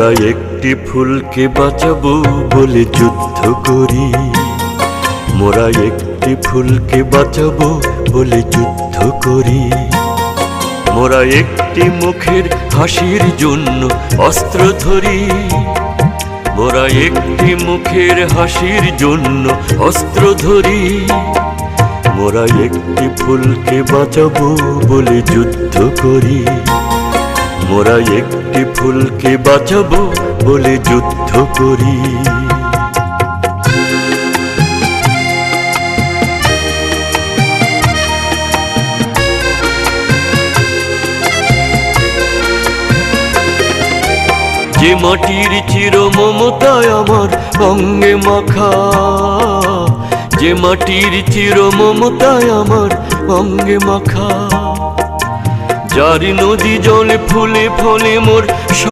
মোরা একটি ফুলকে বাঁচাবো বলে যুদ্ধ করি, মোরা একটি ফুলকে বাঁচাবো বলে যুদ্ধ করি। মোরা একটি মুখের হাসির জন্য অস্ত্র ধরি, মোরা একটি মুখের হাসির জন্য অস্ত্র ধরি। মোরা একটি ফুলকে বাঁচাবো বলে যুদ্ধ করি, মোরা একটি ফুলকে বাঁচাবো বলে যুদ্ধ করি। যে মাটির চির মমতায় আমার অঙ্গে মাখা, যে মাটির চির মমতায় আমার অঙ্গে মাখা, যার নদী জলে ফুলে ফলে মোর